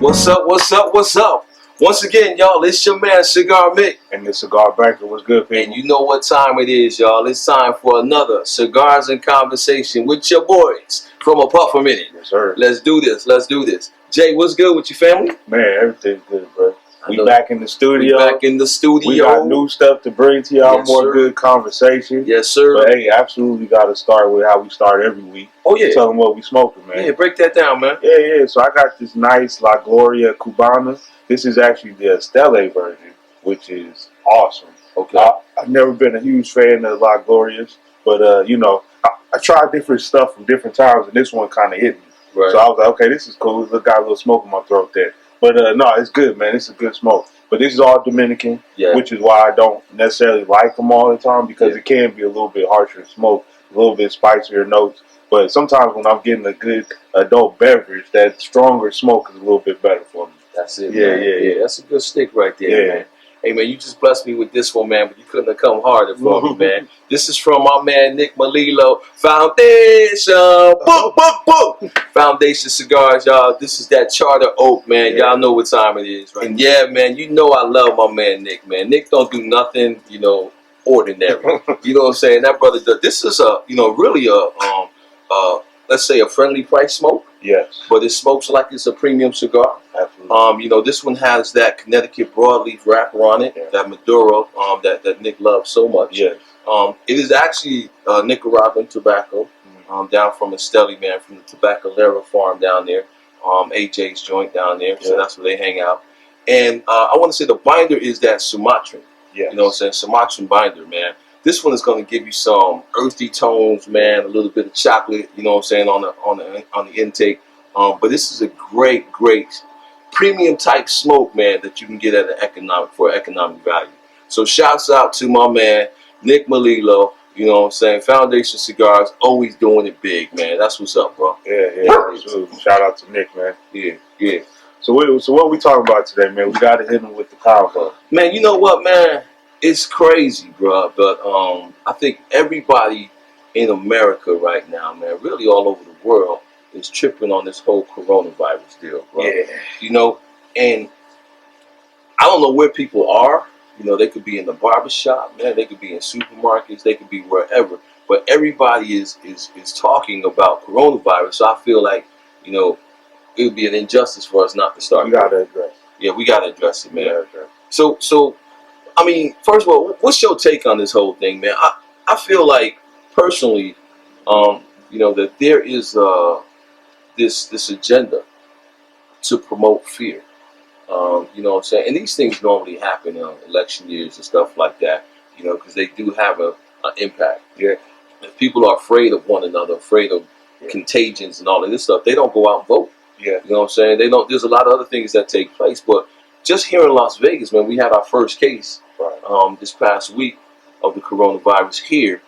What's up, what's up, what's up? Once again, y'all, it's your man, Cigar Mick. And the Cigar Banker. What's good, people? And you know what time it is, y'all. It's time for another Cigars and Conversation with your boys from a puff a minute. Yes, sir. Let's do this, let's do this. Jay, what's good with your family? Man, everything's good, bro. We back in the studio. We back in the studio. We got new stuff to bring to y'all, Yes, more sir. good conversation. Yes, sir. But hey, absolutely got to start with how we start every week. Oh, yeah. Tell them what we smoking, man. Yeah, break that down, man. Yeah. So I got this nice La Gloria Cubana. This is actually the Estelle version, which is awesome. Okay. I've never been a huge fan of La Glorias, but, you know, I tried different stuff from different times, and this one kind of hit me. Right. So I was like, okay, this is cool. Look, got a little smoke in my throat there. But no, it's good, man. It's a good smoke. But this is all Dominican, which is why I don't necessarily like them all the time, because it can be a little bit harsher smoke, a little bit spicier notes. But sometimes when I'm getting a good adult beverage, that stronger smoke is a little bit better for me. That's it, man. Yeah. That's a good stick right there, man. Hey, man, you just blessed me with this one, man, but you couldn't have come harder for me, man. This is from my man, Nick Melillo, Foundation. Book, book, book. Foundation Cigars, y'all. This is that Charter Oak, man. Y'all know what time it is, right? And yeah, man, you know I love my man, Nick, man. Nick don't do nothing, you know, ordinary. You know what I'm saying? That brother does. This is a, you know, really let's say a friendly price smoke. Yes. But it smokes like it's a premium cigar. Absolutely. You know, this one has that Connecticut broadleaf wrapper on it, that Maduro, that Nick loves so much. Yes. It is actually Nicaraguan tobacco, down from Estelle, man, from the Tabacalera farm down there, AJ's joint down there. So that's where they hang out. And I want to say the binder is that Sumatran. Yes. You know what I'm saying? Sumatran binder, man. This one is going to give you some earthy tones, man, a little bit of chocolate, you know what I'm saying, on the intake. But this is a great premium type smoke, man, that you can get at an economic value. So shouts out to my man Nick Melillo, you know what I'm saying, Foundation Cigars, always doing it big, man. That's what's up, bro. Yeah. Absolutely. Shout out to Nick, man. Yeah. So what we talking about today, man? We got to hit him with the combo. Man, you know what, man? It's crazy, bro, but I think everybody in America right now, man, really all over the world, is tripping on this whole coronavirus deal, bro. Yeah. You know, and I don't know where people are. You know, they could be in the barbershop, man. They could be in supermarkets. They could be wherever. But everybody is talking about coronavirus. So I feel like, you know, it would be an injustice for us not to start. We got to address it. Yeah, we got to address it, man. So, I mean, first of all, what's your take on this whole thing, man? I feel like, personally, you know, that there is this agenda to promote fear. You know what I'm saying? And these things normally happen in election years and stuff like that, you know, because they do have an impact. Yeah. If people are afraid of one another, afraid of contagions and all of this stuff, they don't go out and vote. Yeah. You know what I'm saying? They don't. There's a lot of other things that take place, but just here in Las Vegas, man, we had our first case this past week of the coronavirus here,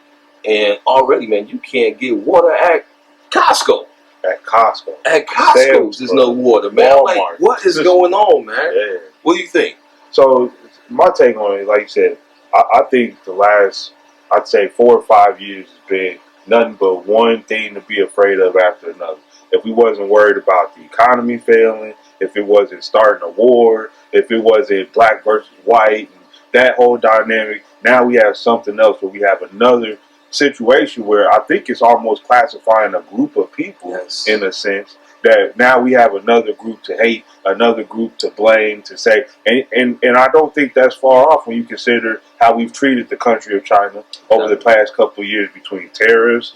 and already, man, you can't get water at Costco. At Costco, there's no water, man. Walmart. Like, what is going on, man? Yeah. What do you think? So my take on it, like you said, I think the last, I'd say 4 or 5 years has been nothing but one thing to be afraid of after another. If we wasn't worried about the economy failing, if it wasn't starting a war, if it wasn't black versus white, and that whole dynamic, now we have something else where we have another situation where I think it's almost classifying a group of people in a sense, that now we have another group to hate, another group to blame, to say, and I don't think that's far off when you consider how we've treated the country of China over the past couple of years, between tariffs,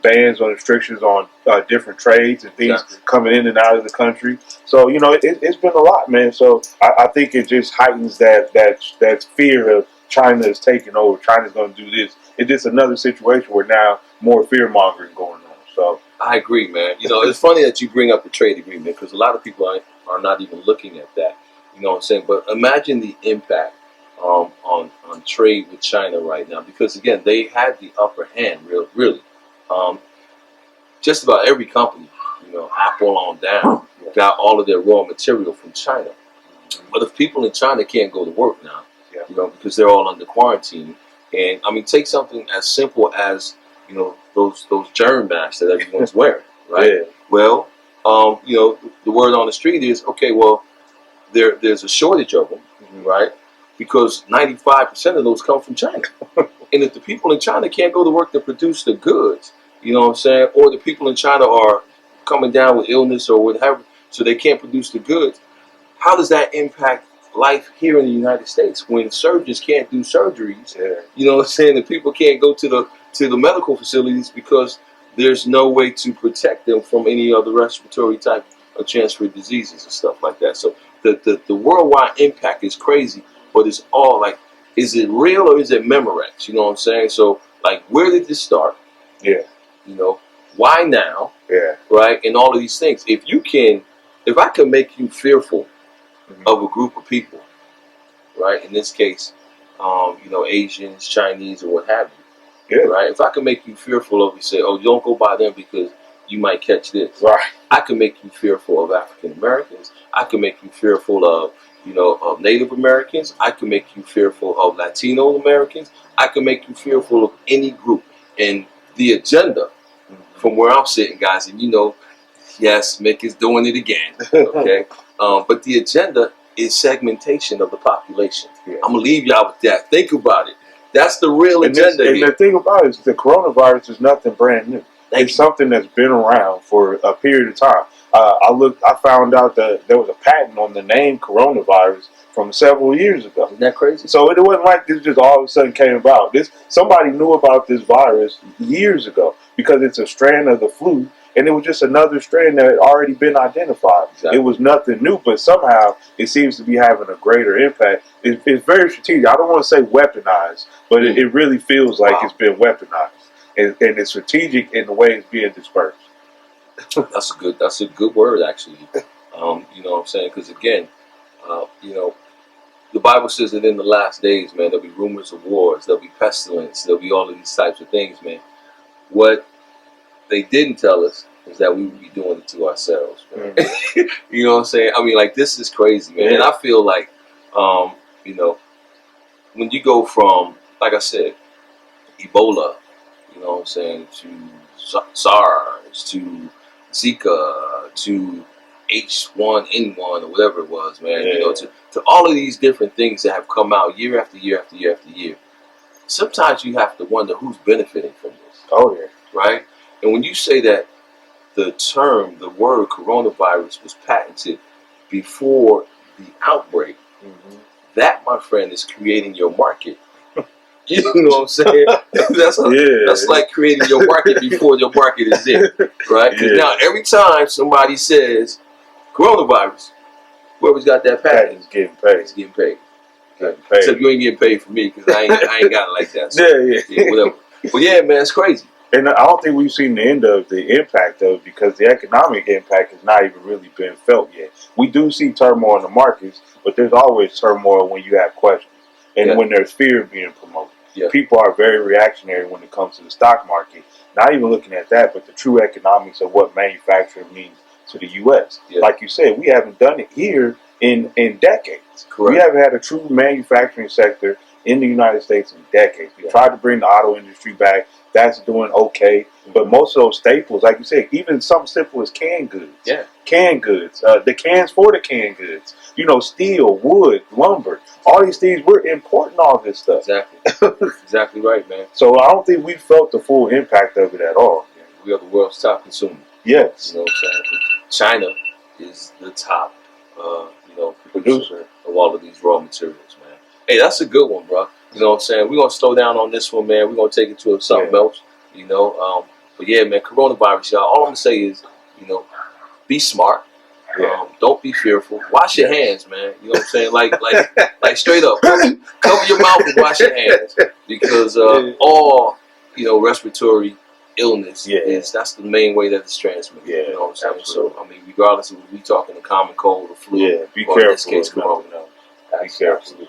bans on restrictions on different trades and things coming in and out of the country. So, you know, it's been a lot, man. So I think it just heightens that fear of China is taking over, China's going to do this. It's just another situation where now more fear-mongering going on. So I agree, man. You know, it's funny that you bring up the trade agreement, because a lot of people are not even looking at that. You know what I'm saying? But imagine the impact on trade with China right now, because, again, they had the upper hand, really. Just about every company, you know, Apple on down, got all of their raw material from China. But if people in China can't go to work now, you know, because they're all under quarantine, and, I mean, take something as simple as, you know, those germ masks that everyone's wearing, right? Well, you know, the word on the street is, okay, well, there's a shortage of them, right? Because 95% of those come from China. And if the people in China can't go to work to produce the goods, you know what I'm saying, or the people in China are coming down with illness or whatever, so they can't produce the goods, how does that impact life here in the United States when surgeons can't do surgeries? Yeah. You know what I'm saying? And people can't go to the medical facilities because there's no way to protect them from any other respiratory type of transferred diseases and stuff like that. So the worldwide impact is crazy, but it's all like, is it real or is it Memorex? You know what I'm saying? So like, where did this start? Yeah. You know, why now? Yeah. Right? And all of these things. If I can make you fearful of a group of people, right? In this case, you know, Asians, Chinese, or what have you. Yeah. Right? If I can make you fearful of, you say, oh, don't go by them because you might catch this. Right. I can make you fearful of African Americans. I can make you fearful of, you know, of Native Americans. I can make you fearful of Latino Americans. I can make you fearful of any group. And the agenda, from where I'm sitting, guys, and you know, yes, Mick is doing it again. Okay, but the agenda is segmentation of the population. Yeah. I'm gonna leave y'all with that. Think about it. That's the real agenda and here. the thing about it is the coronavirus is nothing brand new. It's something that's been around for a period of time. I found out that there was a patent on the name coronavirus from several years ago. Isn't that crazy? So it wasn't like this just all of a sudden came about. Somebody knew about this virus years ago because it's a strand of the flu, and it was just another strand that had already been identified. Exactly. It was nothing new, but somehow it seems to be having a greater impact. It's very strategic. I don't want to say weaponized, but it really feels like it's been weaponized. And it's strategic in the way it's being dispersed. That's a good word, actually. You know what I'm saying? Because again, you know, the Bible says that in the last days, man, there'll be rumors of wars, there'll be pestilence, there'll be all of these types of things, man. What they didn't tell us is that we would be doing it to ourselves, man. You know what I'm saying? I mean, like, this is crazy, man. And I feel like, you know, when you go from, like I said, Ebola, you know what I'm saying, to SARS, to Zika, to H1N1 or whatever it was, man, you know, to all of these different things that have come out year after year after year after year. Sometimes you have to wonder who's benefiting from this. Oh, yeah. Right? And when you say that the word coronavirus was patented before the outbreak, that, my friend, is creating your market. You know what I'm saying? That's like creating your market before your market is there, right? Because now every time somebody says coronavirus, whoever's got that patent is getting paid. It's getting paid. Except you ain't getting paid for me because I ain't got it like that. So, whatever. But yeah, man, it's crazy. And I don't think we've seen the end of the impact of it because the economic impact has not even really been felt yet. We do see turmoil in the markets, but there's always turmoil when you have questions and when there's fear being promoted. People are very reactionary when it comes to the stock market. Not even looking at that, but the true economics of what manufacturing means to the U.S. Like you said, we haven't done it here in decades. Correct. We haven't had a true manufacturing sector in the United States in decades. We tried to bring the auto industry back. That's doing okay. But most of those staples, like you said, even something simple as canned goods. Canned goods. The cans for the canned goods. You know, steel, wood, lumber. All these things, we're importing all this stuff. Exactly. Exactly right, man. So I don't think we felt the full impact of it at all. We are the world's top consumer. Yes. You know what I'm saying? China is the top, you know, producer of all of these raw materials, man. Hey, that's a good one, bro. You know what I'm saying? We're going to slow down on this one, man. We're going to take it to something else, you know. But yeah, man, coronavirus, y'all. All I'm going to say is, you know, be smart. Don't be fearful. Wash your hands, man. You know what I'm saying? Like straight up. Cover your mouth and wash your hands. Because all, you know, respiratory illness that's the main way that it's transmitted. You know what I'm saying? Absolutely. So, I mean, regardless of if we talking the common cold or flu, be careful. In this case, corona. Be careful.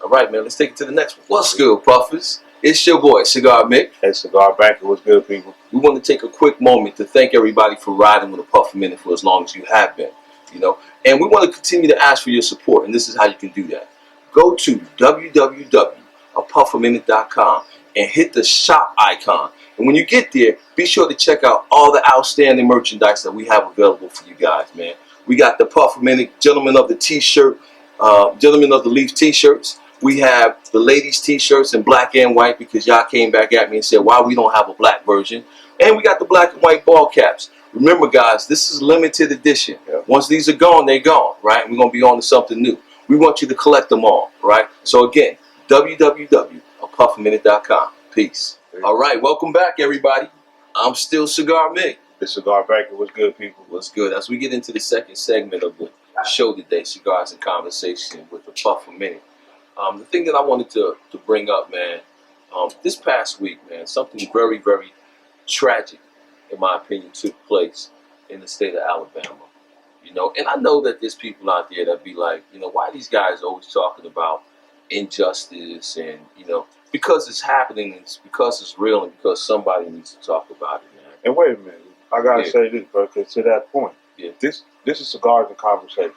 All right, man. Let's take it to the next one. What's good, Puffers? It's your boy, Cigar Mick. Hey, Cigar Banker. What's good, people? We want to take a quick moment to thank everybody for riding with a Puff a Minute for as long as you have been. You know, and we want to continue to ask for your support, and this is how you can do that. Go to www.apuffaminute.com and hit the shop icon. And when you get there, be sure to check out all the outstanding merchandise that we have available for you guys, man. We got the Pufferminute Gentlemen of the T-shirt, Gentlemen of the Leaf T-shirts. We have the ladies' T-shirts in black and white because y'all came back at me and said, why we don't have a black version. And we got the black and white ball caps. Remember, guys, this is limited edition. Yeah. Once these are gone, they're gone, right? We're going to be on to something new. We want you to collect them all, right? So again, www.pufferminute.com. Peace. All right, welcome back, everybody. I'm still Cigar Mick. The Cigar Banker. What's good, people? What's good? As we get into the second segment of the show today, Cigars and Conversation with the Pufferminute. The thing that I wanted to bring up, man, this past week, man, something very, very tragic, in my opinion, took place in the state of Alabama. You know, and I know that there's people out there that be like, you know, why are these guys always talking about injustice and, you know, because it's happening, it's because it's real, and because somebody needs to talk about it, man. And wait a minute, I gotta say this, bro, because to that point, this is Cigars and Conversation.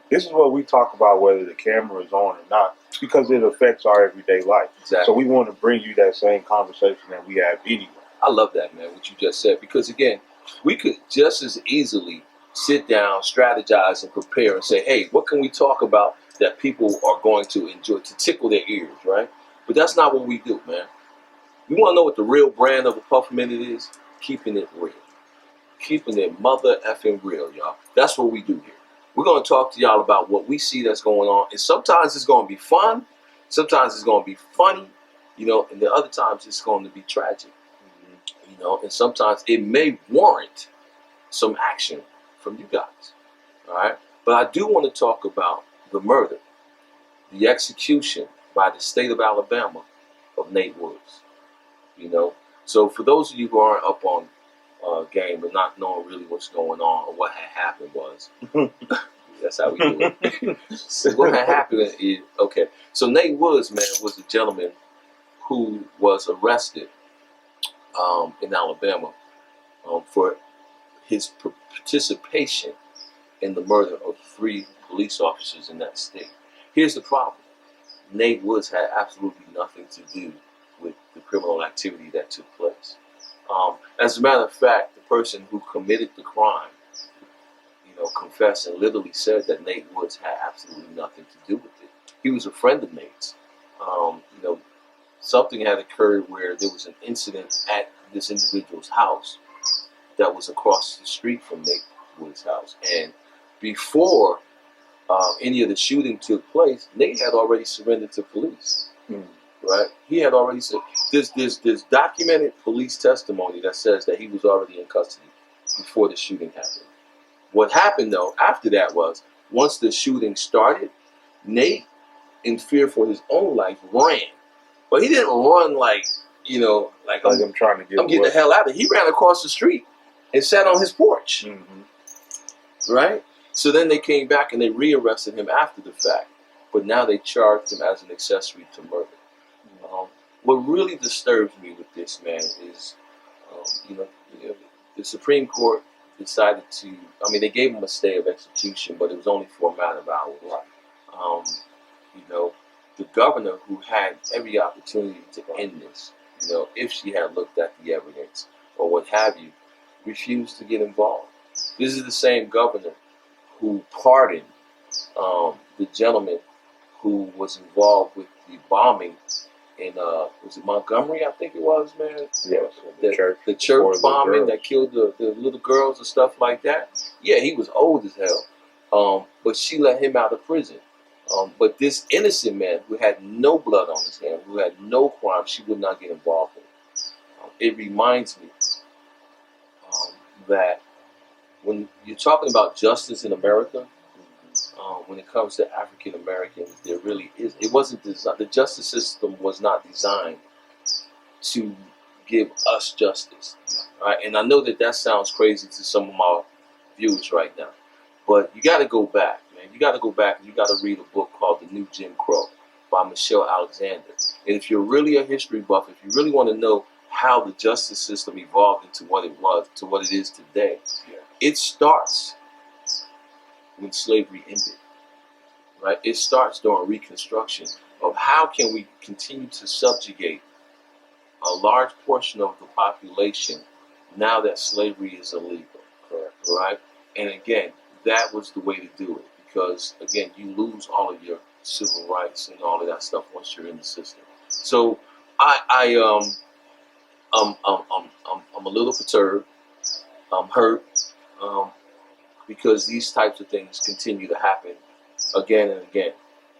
This is what we talk about, whether the camera is on or not, because it affects our everyday life. Exactly. So we want to bring you that same conversation that we have anyway. I love that, man, what you just said, because again, we could just as easily sit down, strategize, and prepare and say, hey, what can we talk about that people are going to enjoy, to tickle their ears, right? But that's not what we do, man. You want to know what the real brand of a Pufferminute is? Keeping it real. Keeping it mother effing real, y'all. That's what we do here. We're going to talk to y'all about what we see that's going on. And sometimes it's going to be fun. Sometimes it's going to be funny, you know, and the other times it's going to be tragic, you know, and sometimes it may warrant some action from you guys, all right? But I do want to talk about the murder, the execution by the state of Alabama of Nate Woods, you know. So for those of you who aren't up on game and not knowing really what's going on or what had happened was, that's how we do it. So what had happened is, okay, so Nate Woods, man, was a gentleman who was arrested in Alabama for his participation in the murder of 3 police officers in that state. Here's the problem. Nate Woods had absolutely nothing to do with the criminal activity that took place. As a matter of fact, the person who committed the crime, you know, confessed and literally said that Nate Woods had absolutely nothing to do with it. He was a friend of Nate's. You know, something had occurred where there was an incident at this individual's house that was across the street from Nate Woods' house. And before any of the shooting took place, Nate had already surrendered to police. Right? He had already said, there's documented police testimony that says that he was already in custody before the shooting happened. What happened, though, after that was, once the shooting started, Nate, in fear for his own life, ran. But he didn't run like, you know, like I'm trying to getting the hell out of here. He ran across the street and sat on his porch. Right? So then they came back and they rearrested him after the fact. But now they charged him as an accessory to murder. What really disturbs me with this, man, is, you know, the Supreme Court decided to, I mean, they gave him a stay of execution, but it was only for a matter of hours. You know, the governor, who had every opportunity to end this, you know, if she had looked at the evidence or what have you, refused to get involved. This is the same governor who pardoned the gentleman who was involved with the bombing in was it Montgomery? I think it was, man. Yes, the church bombing that killed the little girls and stuff like that. Yeah, he was old as hell, but she let him out of prison. But this innocent man who had no blood on his hand, who had no crime, she would not get involved in. It reminds me that when you're talking about justice in America, when it comes to African Americans, there really is. It wasn't designed. The justice system was not designed to give us justice. Right? And I know that sounds crazy to some of my viewers right now, but you got to go back, man. You got to go back and you got to read a book called The New Jim Crow by Michelle Alexander. And if you're really a history buff, if you really want to know how the justice system evolved into what it was, to what it is today, it starts when slavery ended, right? It starts during Reconstruction of how can we continue to subjugate a large portion of the population now that slavery is illegal, right? And again, that was the way to do it because again, you lose all of your civil rights and all of that stuff once you're in the system. So I'm a little perturbed. I'm hurt because these types of things continue to happen again and again.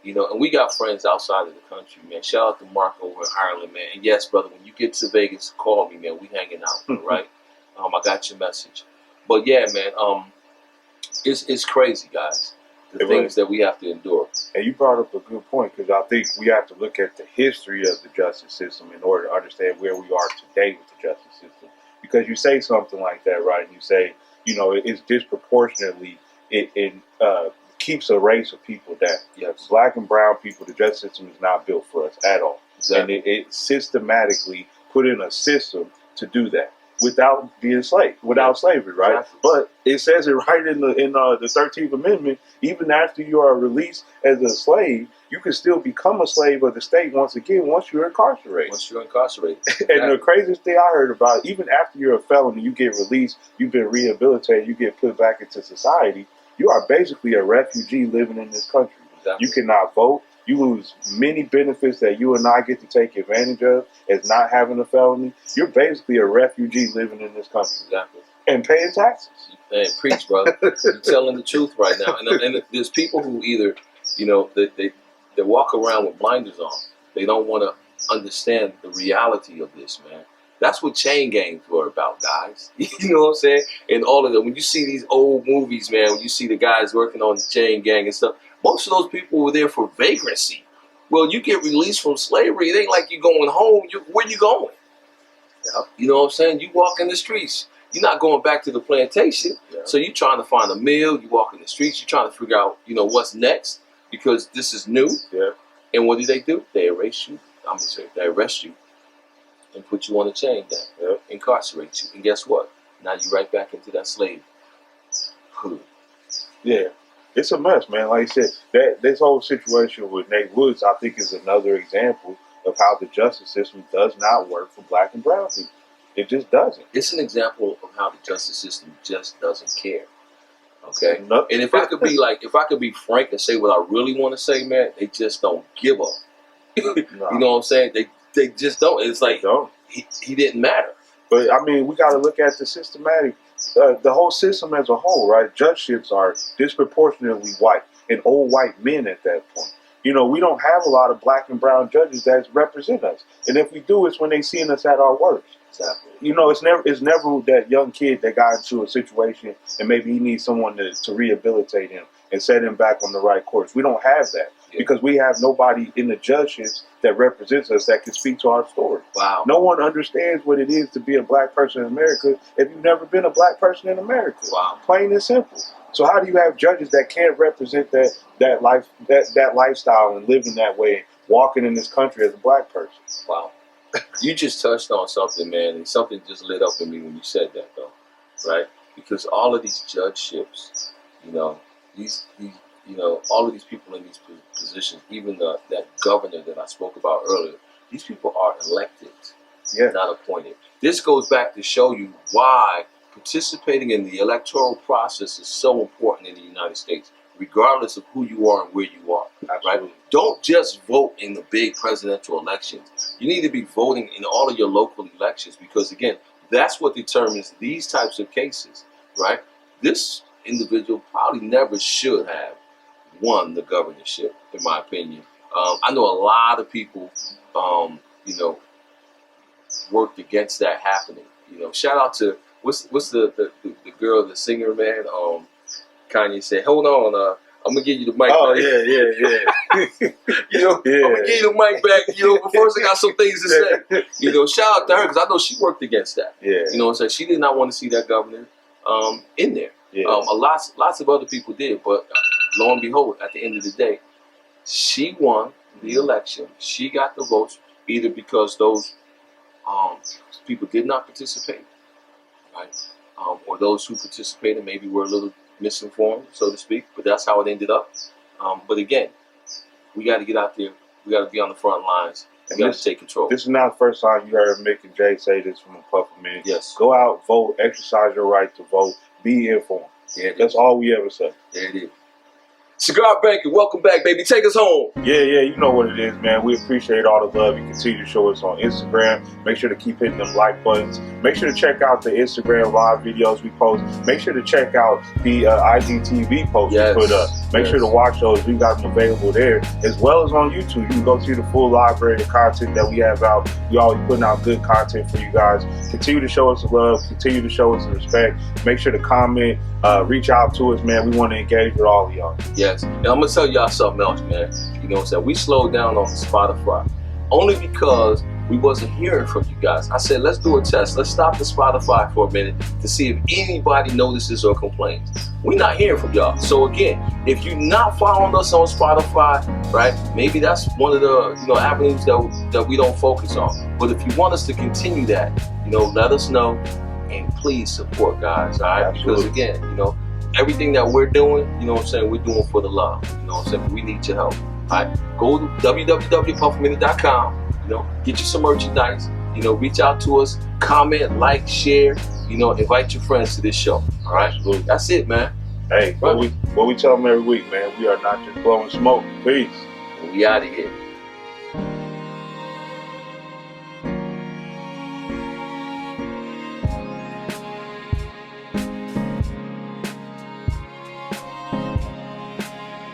You know, and we got friends outside of the country, man. Shout out to Mark over in Ireland, man. And yes, brother, when you get to Vegas, call me, man. We hanging out, right? I got your message. But yeah, man, it's crazy, guys. The things that we have to endure. And you brought up a good point because I think we have to look at the history of the justice system in order to understand where we are today with the justice system. Because you say something like that, right? And you say, you know, it's disproportionately, it keeps a race of people down. Yes. Black and brown people, the justice system is not built for us at all. Exactly. And it systematically put in a system to do that without being slave, without slavery, right? Exactly. But it says it right in the 13th Amendment. Even after you are released as a slave, you can still become a slave of the state once you're incarcerated. Once you're incarcerated. And the craziest thing I heard about, even after you're a felon and you get released, you've been rehabilitated, you get put back into society, you are basically a refugee living in this country. Exactly. You cannot vote. You lose many benefits that you and I get to take advantage of as not having a felony. You're basically a refugee living in this country. Exactly. And paying taxes. Man, preach, brother. You're telling the truth right now. And there's people who either, you know, they walk around with blinders on. They don't want to understand the reality of this, man. That's what chain gangs were about, guys. You know what I'm saying? And all of them. When you see these old movies, man, when you see the guys working on the chain gang and stuff, most of those people were there for vagrancy. Well, you get released from slavery. It ain't like you're going home. Where you going? Yeah. You know what I'm saying? You walk in the streets. You're not going back to the plantation. Yeah. So you're trying to find a meal. You walk in the streets. You're trying to figure out, you know, what's next because this is new. Yeah. And what do? They arrest you. They arrest you and put you on a chain gang. Yeah. Incarcerate you. And guess what? Now you're right back into that slave hood. Yeah. It's a mess, man. Like I said, this whole situation with Nate Woods, I think, is another example of how the justice system does not work for black and brown people. It just doesn't. It's an example of how the justice system just doesn't care. Okay? Nope. And if I could be frank and say what I really want to say, man, they just don't give up. No. You know what I'm saying? They just don't. It's like he didn't matter. But I mean, we got to look at the systematic, the whole system as a whole, right? Judgeships are disproportionately white and old white men at that point. You know, we don't have a lot of black and brown judges that represent us, and if we do, it's when they see us at our worst. Exactly. You know, it's never that young kid that got into a situation and maybe he needs someone to rehabilitate him and set him back on the right course. We don't have that because we have nobody in the judgeships that represents us that can speak to our story. Wow. No one understands what it is to be a black person in America if you've never been a black person in America. Wow. Plain and simple. So how do you have judges that can't represent that lifestyle and living that way, walking in this country as a black person? Wow. You just touched on something, man, and something just lit up in me when you said that, though, right? Because all of these judgeships, you know, all of these people in these positions, even that governor that I spoke about earlier, these people are elected, not appointed. This goes back to show you why participating in the electoral process is so important in the United States, regardless of who you are and where you are. Absolutely. Right? Don't just vote in the big presidential elections. You need to be voting in all of your local elections because, again, that's what determines these types of cases, right? This individual probably never should have won the governorship, in my opinion. I know a lot of people, worked against that happening. You know, shout out to what's the girl, the singer, man. Kanye said, "Hold on, I'm gonna give you the mic." Oh, back. yeah. I'm gonna give you the mic back. You know, but first I got some things to say. You know, shout out to her because I know she worked against that. Yeah. You know what I'm saying? She did not want to see that governor in there. Yeah. Lots of other people did, but lo and behold, at the end of the day, she won the election. She got the votes either because those people did not participate, right? Or those who participated maybe were a little misinformed, so to speak, but that's how it ended up. But again, we got to get out there. We got to be on the front lines You got to take control. This is not the first time you heard Mick and Jay say this from a couple minutes. Yes. Go out, vote, exercise your right to vote, be informed. Yeah, that's all we ever say. Yeah, it is. Cigar Banker, welcome back, baby. Take us home. Yeah, you know what it is, man. We appreciate all the love. You continue to show us on Instagram. Make sure to keep hitting them like buttons. Make sure to check out the Instagram live videos we post. Make sure to check out the IGTV posts we put up. Make sure to watch those. We got them available there, as well as on YouTube. You can go see the full library of content that we have out. We always putting out good content for you guys. Continue to show us the love. Continue to show us the respect. Make sure to comment. Reach out to us, man. We want to engage with all of y'all. Yes. And I'm going to tell y'all something else, man. You know what I'm saying? We slowed down on Spotify only because we wasn't hearing from you guys. I said, let's do a test. Let's stop the Spotify for a minute to see if anybody notices or complains. We're not hearing from y'all. So again, if you're not following us on Spotify, right, maybe that's one of the avenues that we don't focus on. But if you want us to continue that, let us know. And please support, guys, all right? Absolutely. Because again, everything that we're doing, we're doing for the love. We need your help. All right? Go to www.puffminute.com, get you some merchandise, reach out to us, comment, like, share, invite your friends to this show. All right? Absolutely. That's it, man. Hey, what we tell them every week, man, we are not just blowing smoke. Peace. We out of here.